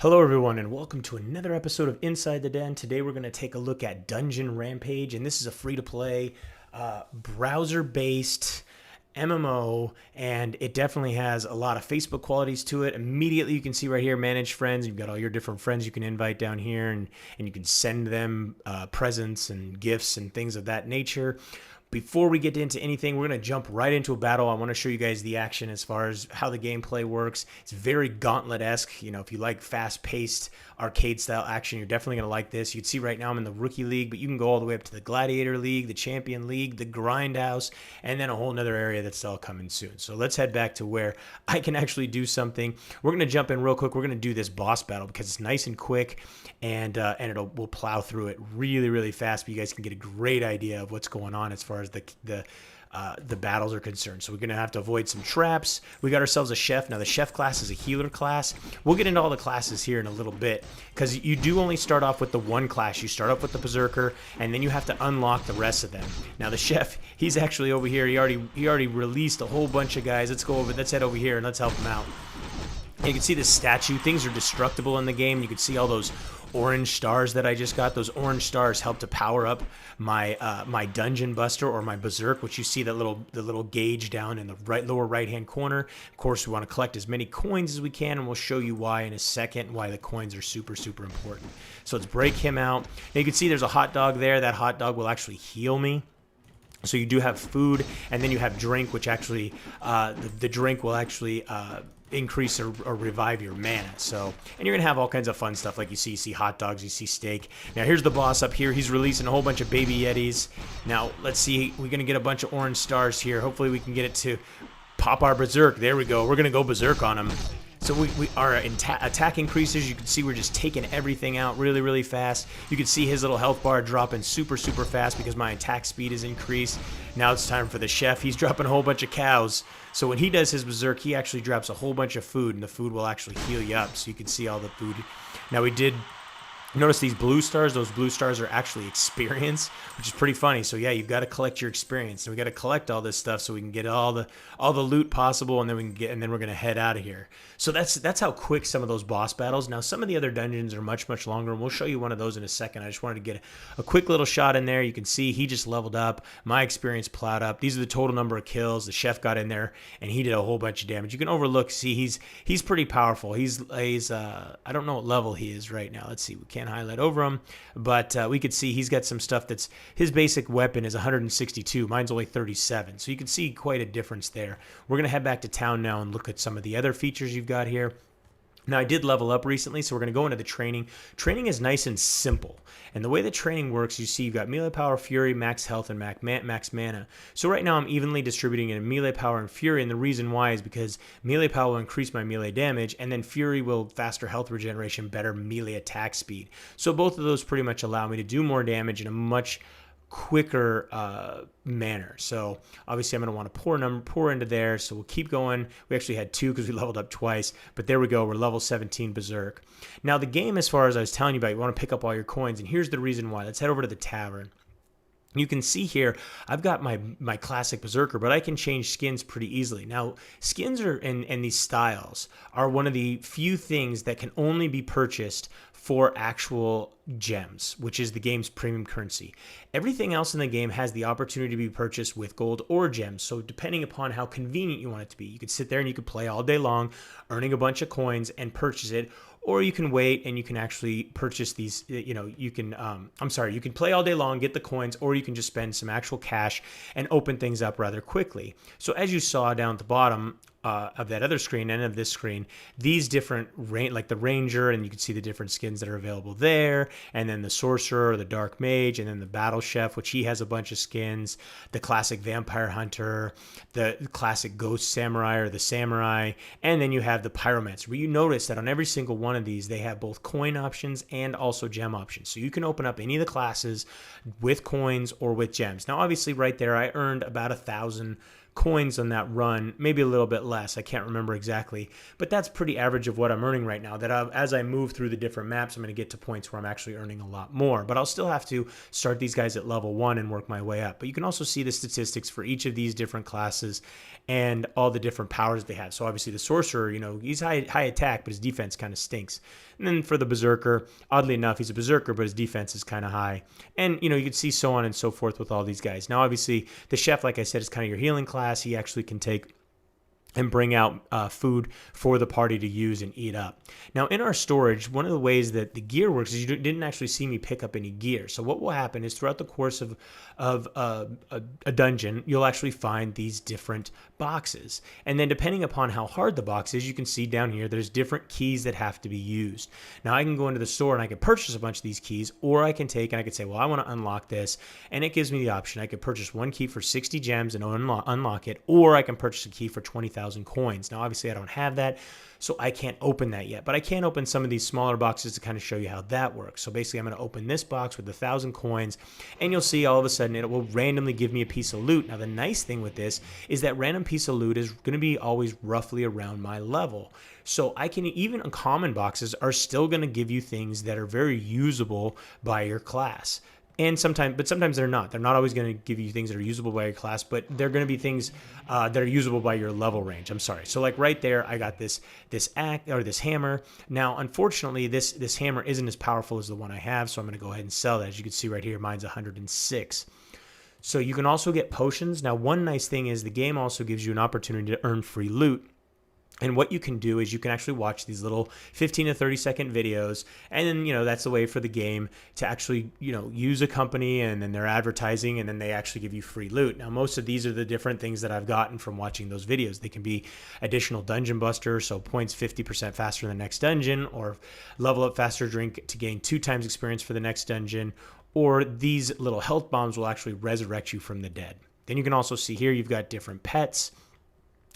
Hello everyone and welcome to another episode of Inside the Den. Today we're going to take a look at Dungeon Rampage, and this is a free-to-play browser-based MMO, and it definitely has a lot of Facebook qualities to it. Immediately you can see right here, manage friends. You've got all your different friends you can invite down here, and you can send them presents and gifts and things of that nature. Before we get into anything, we're going to jump right into a battle. I want to show you guys the action as far as how the gameplay works. It's very Gauntlet-esque. You know, if you like fast-paced arcade-style action, you're definitely going to like this. You can see right now I'm in the Rookie League, but you can go all the way up to the Gladiator League, the Champion League, the Grindhouse, and then a whole nother area that's all coming soon. So let's head back to where I can actually do something. We're going to jump in real quick. We're going to do this boss battle because it's nice and quick, and we'll plow through it really, really fast, but you guys can get a great idea of what's going on as far as the battles are concerned. So we're going to have to avoid some traps. We got ourselves a chef. Now the chef class is a healer class. We'll get into all the classes here in a little bit because you do only start off with the one class. You start off with the berserker, and then you have to unlock the rest of them. Now the chef, he's actually over here. He already released a whole bunch of guys. Let's head over here and let's help him out. And you can see this statue. Things are destructible in the game. You can see all those orange stars that I just got. Those orange stars help to power up my my dungeon buster or my berserk, which you see the little gauge down in the lower right hand corner. Of course, we want to collect as many coins as we can, and we'll show you why in a second, why the coins are super important. So let's break him out. Now you can see there's a hot dog there. That hot dog will actually heal me. So you do have food, and then you have drink, which actually the drink will actually increase or revive your mana. So, and you're gonna have all kinds of fun stuff, like you see hot dogs, you see steak. Now here's the boss up here. He's releasing a whole bunch of baby yetis. Now let's see, we're gonna get a bunch of orange stars here. Hopefully we can get it to pop our berserk. There we go. We're gonna go berserk on him. So our attack increases. You can see we're just taking everything out really fast. You can see his little health bar dropping super fast because my attack speed is increased. Now it's time for the chef. He's dropping a whole bunch of cows. So when he does his berserk, he actually drops a whole bunch of food, and the food will actually heal you up. So you can see all the food. Now we did notice these blue stars. Those blue stars are actually experience, which is pretty funny. So yeah, you've got to collect your experience, and we got to collect all this stuff so we can get all the loot possible, and then we're gonna head out of here. So that's how quick some of those boss battles. Now some of the other dungeons are much longer, and we'll show you one of those in a second. I just wanted to get a quick little shot in there. You can see he just leveled up. My experience plowed up. These are the total number of kills. The chef got in there and he did a whole bunch of damage. You can overlook. See, he's pretty powerful. He's I don't know what level he is right now. Let's see. We can't highlight over him, but we could see he's got some stuff that's his basic weapon is 162. Mine's only 37. So you can see quite a difference there. We're gonna head back to town now and look at some of the other features you've got here. Now, I did level up recently, so we're going to go into the training. Training is nice and simple. And the way the training works, you see you've got melee power, fury, max health, and max mana. So right now I'm evenly distributing in melee power and fury, and the reason why is because melee power will increase my melee damage, and then fury will faster health regeneration, better melee attack speed. So both of those pretty much allow me to do more damage in a much quicker manner. So obviously I'm going to want to pour into there. So we'll keep going. We actually had two because we leveled up twice, but there we go. We're level 17 berserk. Now the game, as far as I was telling you about, you want to pick up all your coins, and here's the reason why. Let's head over to the tavern. You can see here, I've got my classic berserker, but I can change skins pretty easily. Now, skins and these styles are one of the few things that can only be purchased for actual gems, which is the game's premium currency. Everything else in the game has the opportunity to be purchased with gold or gems. So depending upon how convenient you want it to be, you could sit there and you could play all day long, earning a bunch of coins and purchase it. Or you can wait and you can actually purchase these, you can play all day long, get the coins, or you can just spend some actual cash and open things up rather quickly. So as you saw down at the bottom of that other screen and of this screen, these different, like the ranger, and you can see the different skins that are available there, and then the sorcerer or the dark mage, and then the battle chef, which he has a bunch of skins, the classic vampire hunter, the classic ghost samurai or the samurai, and then you have the pyromancer. Where you notice that on every single one of these, they have both coin options and also gem options. So you can open up any of the classes with coins or with gems. Now, obviously right there, I earned about 1,000 coins on that run, maybe a little bit less. I can't remember exactly, but that's pretty average of what I'm earning right now. That as I move through the different maps, I'm going to get to points where I'm actually earning a lot more, but I'll still have to start these guys at level 1 and work my way up. But you can also see the statistics for each of these different classes and all the different powers they have. So obviously the sorcerer, he's high attack, but his defense kind of stinks. And then for the berserker, oddly enough, he's a berserker, but his defense is kind of high. And you can see so on and so forth with all these guys. Now obviously the chef, like I said, is kind of your healing class. He actually can take and bring out food for the party to use and eat up. Now, in our storage, one of the ways that the gear works is you didn't actually see me pick up any gear. So what will happen is throughout the course of a dungeon, you'll actually find these different boxes. And then depending upon how hard the box is, you can see down here, there's different keys that have to be used. Now, I can go into the store and I can purchase a bunch of these keys, or I can take and I can say, well, I want to unlock this. And it gives me the option. I could purchase one key for 60 gems and unlock it, or I can purchase a key for 20,000 coins. Now, obviously, I don't have that, so I can't open that yet, but I can open some of these smaller boxes to kind of show you how that works. So basically, I'm going to open this box with 1,000 coins, and you'll see all of a sudden it will randomly give me a piece of loot. Now, the nice thing with this is that random piece of loot is going to be always roughly around my level. So I can, even uncommon boxes are still going to give you things that are very usable by your class. And sometimes they're not. They're not always going to give you things that are usable by your class, but they're going to be things that are usable by your level range. I'm sorry. So like right there, I got this hammer. Now, unfortunately, this hammer isn't as powerful as the one I have, so I'm going to go ahead and sell that. As you can see right here, mine's 106. So you can also get potions. Now, one nice thing is the game also gives you an opportunity to earn free loot. And what you can do is you can actually watch these little 15 to 30 second videos. And then, that's the way for the game to actually, use a company and then they're advertising and then they actually give you free loot. Now, most of these are the different things that I've gotten from watching those videos. They can be additional dungeon busters, so points 50% faster in the next dungeon, or level up faster drink to gain 2 times experience for the next dungeon, or these little health bombs will actually resurrect you from the dead. Then you can also see here you've got different pets.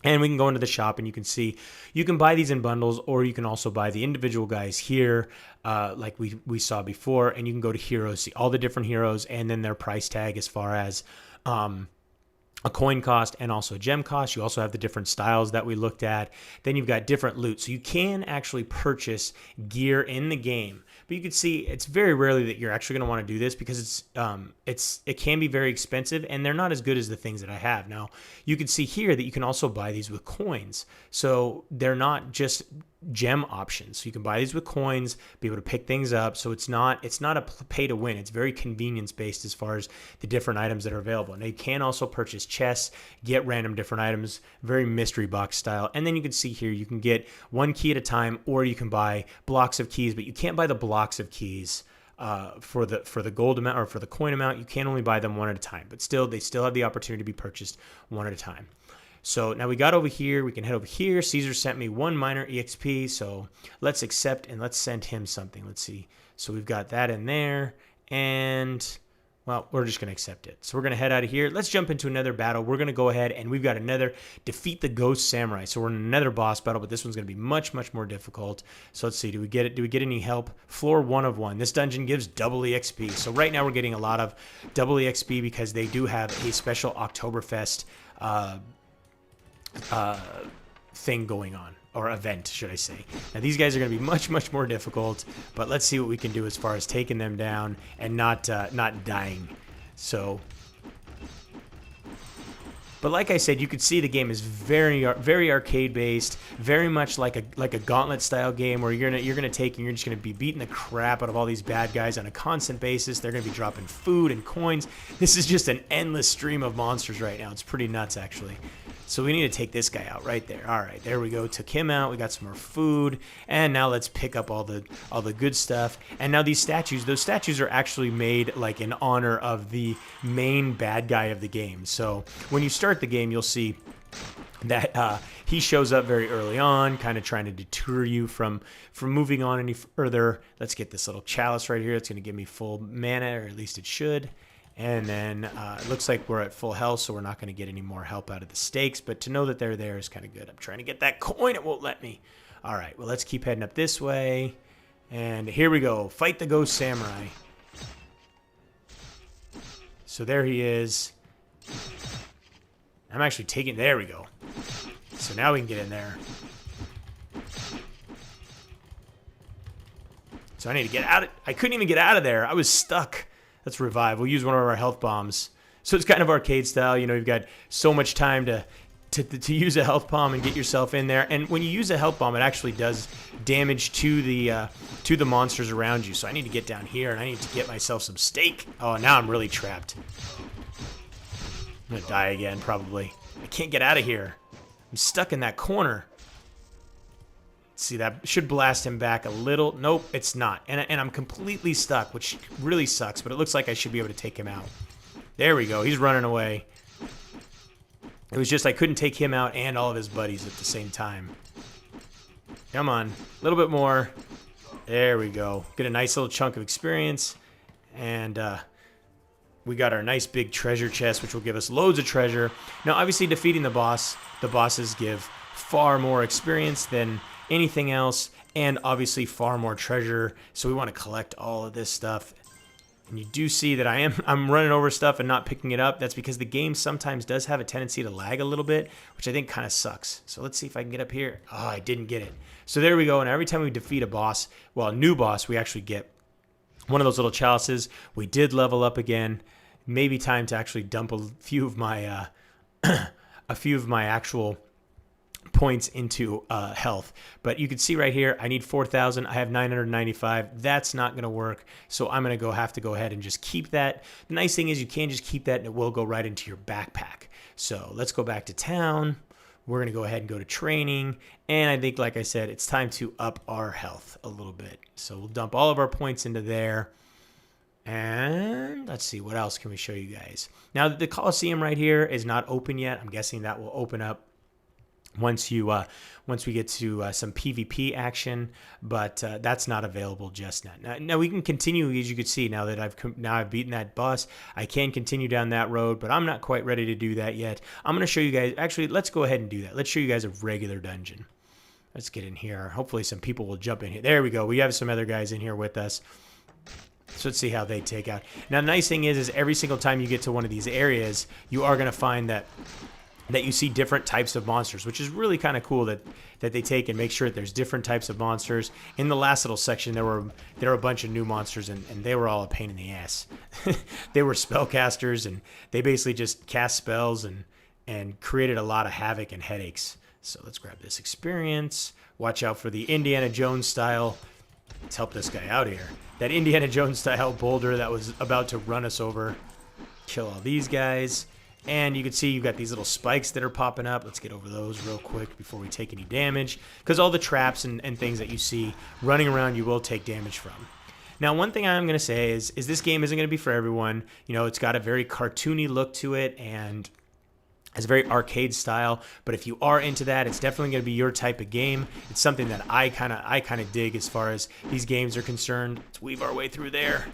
And we can go into the shop and you can see you can buy these in bundles, or you can also buy the individual guys here like we saw before. And you can go to heroes, see all the different heroes and then their price tag as far as a coin cost and also gem cost. You also have the different styles that we looked at. Then you've got different loot. So you can actually purchase gear in the game. But you can see it's very rarely that you're actually going to want to do this because it can be very expensive and they're not as good as the things that I have. Now, you can see here that you can also buy these with coins. So they're not just gem options. So you can buy these with coins, be able to pick things up. So it's not a pay to win. It's very convenience based as far as the different items that are available. And you can also purchase chests, get random different items, very mystery box style. And then you can see here, you can get one key at a time, or you can buy blocks of keys, but you can't buy the blocks of keys for the gold amount or for the coin amount. You can only buy them one at a time, but they still have the opportunity to be purchased one at a time. So now we got over here, we can head over here. Caesar sent me 1 minor EXP, so let's accept and let's send him something. Let's see. So we've got that in there, and well, we're just going to accept it. So we're going to head out of here. Let's jump into another battle. We're going to go ahead and we've got another defeat the Ghost Samurai. So we're in another boss battle, but this one's going to be much, much more difficult. So let's see. Do we get it? Do we get any help? Floor 1 of 1. This dungeon gives double EXP. So right now we're getting a lot of double EXP because they do have a special Oktoberfest thing going on, or event, should I say. Now these guys are going to be much, much more difficult, but let's see what we can do as far as taking them down and not dying. So, but like I said, you could see the game is very arcade based, very much like a gauntlet style game where you're gonna take and you're just gonna be beating the crap out of all these bad guys on a constant basis. They're gonna be dropping food and coins. This is just an endless stream of monsters right now. It's pretty nuts, actually. So we need to take this guy out right there. All right, there we go. Took him out. We got some more food, and now let's pick up all the good stuff. And now these statues, those statues are actually made like in honor of the main bad guy of the game. So when you start the game, you'll see that he shows up very early on, kind of trying to deter you from moving on any further. Let's get this little chalice right here. It's going to give me full mana, or at least it should. And then it looks like we're at full health, so we're not going to get any more help out of the stakes. But to know that they're there is kind of good. I'm trying to get that coin. It won't let me. All right, well, let's keep heading up this way. And here we go. Fight the Ghost Samurai. So there he is. I'm actually taking... There we go. So now we can get in there. So I need to get out of... I couldn't even get out of there. I was stuck. Let's revive. We'll use one of our health bombs. So it's kind of arcade style. You know, you've got so much time to use a health bomb and get yourself in there. And when you use a health bomb, it actually does damage to the monsters around you. So I need to get down here, and I need to get myself some steak. Oh, now I'm really trapped. I'm going to die again, probably. I can't get out of here. I'm stuck in that corner. See, that should blast him back a little. Nope, it's not. And I'm completely stuck, which really sucks, but it looks like I should be able to take him out. There we go. He's running away. It was just I couldn't take him out and all of his buddies at the same time. Come on. A little bit more. There we go. Get a nice little chunk of experience. And we got our nice big treasure chest, which will give us loads of treasure. Now, obviously, defeating the bosses give far more experience than anything else, and obviously far more treasure. So we want to collect all of this stuff. And you do see that I'm running over stuff and not picking it up. That's because the game sometimes does have a tendency to lag a little bit, which I think kind of sucks. So let's see if I can get up here. Oh, I didn't get it. So there we go. And every time we defeat a boss, well, a new boss, we actually get one of those little chalices. We did level up again. Maybe time to actually dump a few of my actual points into health. But you can see right here, I need 4,000. I have 995. That's not going to work. So I'm going to have to go ahead and just keep that. The nice thing is you can just keep that and it will go right into your backpack. So let's go back to town. We're going to go ahead and go to training. And I think, like I said, it's time to up our health a little bit. So we'll dump all of our points into there. And let's see, what else can we show you guys? Now, the Coliseum right here is not open yet. I'm guessing that will open up once we get to some PvP action, but that's not available just now. Now we can continue, as you can see, now that I've beaten that boss. I can continue down that road, but I'm not quite ready to do that yet. I'm going to show you guys. Actually, let's go ahead and do that. Let's show you guys a regular dungeon. Let's get in here. Hopefully, some people will jump in here. There we go. We have some other guys in here with us. So let's see how they take out. Now, the nice thing is every single time you get to one of these areas, you are going to find that you see different types of monsters, which is really kind of cool that they take and make sure that there's different types of monsters. In the last little section, there were a bunch of new monsters, and they were all a pain in the ass. They were spellcasters, and they basically just cast spells and created a lot of havoc and headaches. So let's grab this experience. Watch out for the Indiana Jones style. Let's help this guy out here. That Indiana Jones style boulder that was about to run us over. Kill all these guys. And you can see you've got these little spikes that are popping up. Let's get over those real quick before we take any damage. Because all the traps and things that you see running around, you will take damage from. Now, one thing I'm going to say is this game isn't going to be for everyone. You know, it's got a very cartoony look to it, and it's very arcade style. But if you are into that, it's definitely going to be your type of game. It's something that I kind of dig as far as these games are concerned. Let's weave our way through there.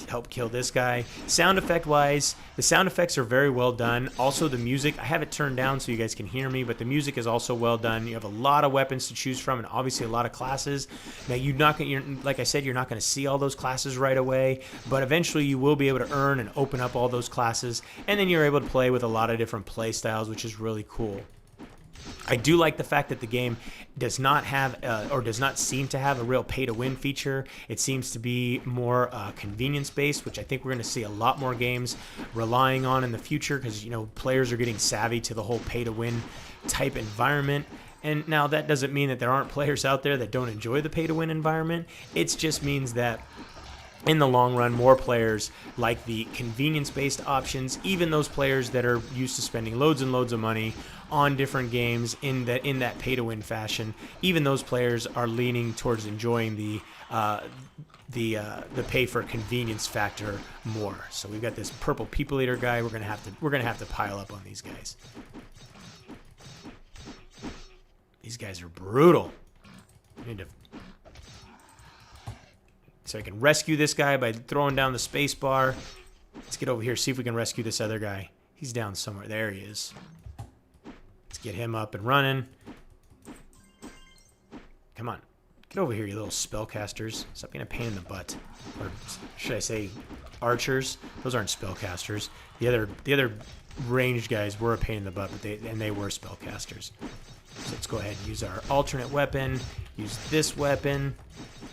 Help kill this guy. Sound effect wise, the sound effects are very well done. Also, the music, I have it turned down so you guys can hear me, but the music is also well done. You have a lot of weapons to choose from, and obviously a lot of classes. Now, like I said, you're not going to see all those classes right away, but eventually you will be able to earn and open up all those classes, and then you're able to play with a lot of different play styles, which is really cool. I do like the fact that the game does not have or does not seem to have a real pay-to-win feature. It seems to be more convenience-based, which I think we're going to see a lot more games relying on in the future because, you know, players are getting savvy to the whole pay-to-win type environment. And now that doesn't mean that there aren't players out there that don't enjoy the pay-to-win environment. It just means that in the long run, more players like the convenience-based options, even those players that are used to spending loads and loads of money on different games in that pay-to-win fashion, even those players are leaning towards enjoying the pay for convenience factor more. So we've got this purple people eater guy. We're gonna have to pile up on these guys. These guys are brutal. I need to. So I can rescue this guy by throwing down the space bar. Let's get over here, see if we can rescue this other guy. He's down somewhere. There he is. Let's get him up and running. Come on. Get over here, you little spellcasters. Stop being a pain in the butt. Or should I say archers? Those aren't spellcasters. The other ranged guys were a pain in the butt, but they were spellcasters. So let's go ahead and use our alternate weapon. Use this weapon.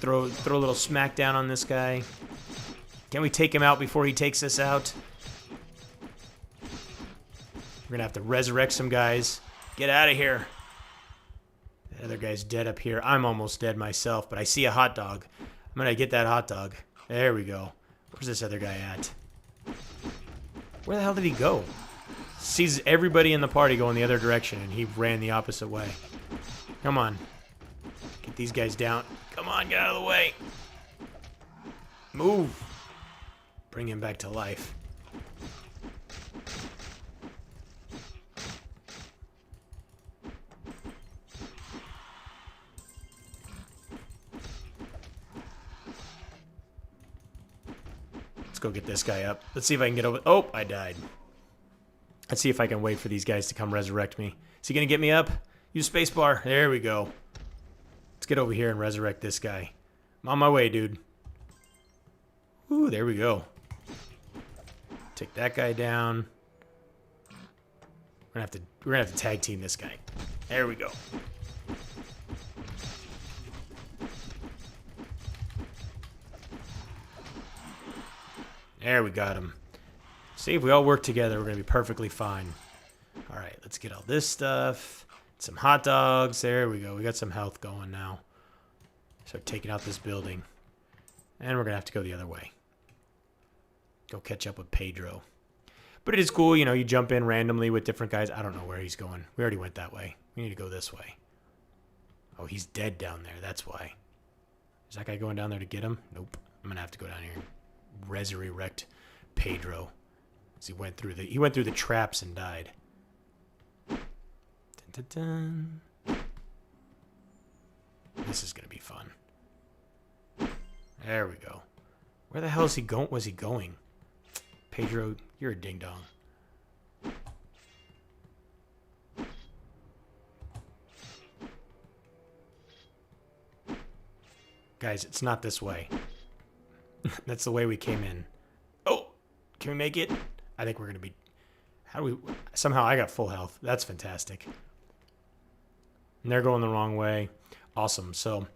Throw a little smackdown on this guy. Can we take him out before he takes us out? We're gonna have to resurrect some guys. Get out of here. The other guy's dead up here. I'm almost dead myself, but I see a hot dog. I'm gonna get that hot dog. There we go. Where's this other guy at? Where the hell did he go? Sees everybody in the party going the other direction, and he ran the opposite way. Come on. Get these guys down. Come on, get out of the way. Move. Bring him back to life. Let's go get this guy up. Let's see if I can get over. Oh, I died. Let's see if I can wait for these guys to come resurrect me. Is he going to get me up? Use spacebar. There we go. Let's get over here and resurrect this guy. I'm on my way, dude. Ooh, there we go. Take that guy down. We're gonna have to tag team this guy. There we go. There we got him. See, if we all work together, we're going to be perfectly fine. All right, let's get all this stuff. Some hot dogs. There we go. We got some health going now. Start taking out this building. And we're going to have to go the other way. Go catch up with Pedro. But it is cool, you know, you jump in randomly with different guys. I don't know where he's going. We already went that way. We need to go this way. Oh, he's dead down there. That's why. Is that guy going down there to get him? Nope. I'm going to have to go down here and resurrect Pedro. He went through the traps and died. Dun, dun, dun. This is gonna be fun. There we go. Where the hell is he going? Was he going? Pedro, you're a ding dong. Guys, it's not this way. That's the way we came in. Oh, can we make it? I think we're going to be... How do we... Somehow I got full health. That's fantastic. And they're going the wrong way. Awesome. So,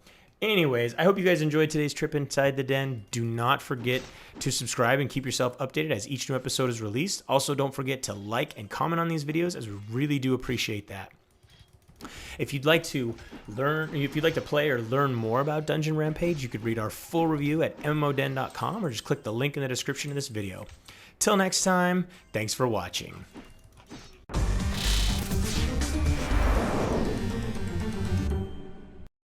anyways, I hope you guys enjoyed today's trip inside the den. Do not forget to subscribe and keep yourself updated as each new episode is released. Also, don't forget to like and comment on these videos, as we really do appreciate that. If you'd like to play or learn more about Dungeon Rampage, you could read our full review at MMODen.com or just click the link in the description of this video. Till next time, thanks for watching.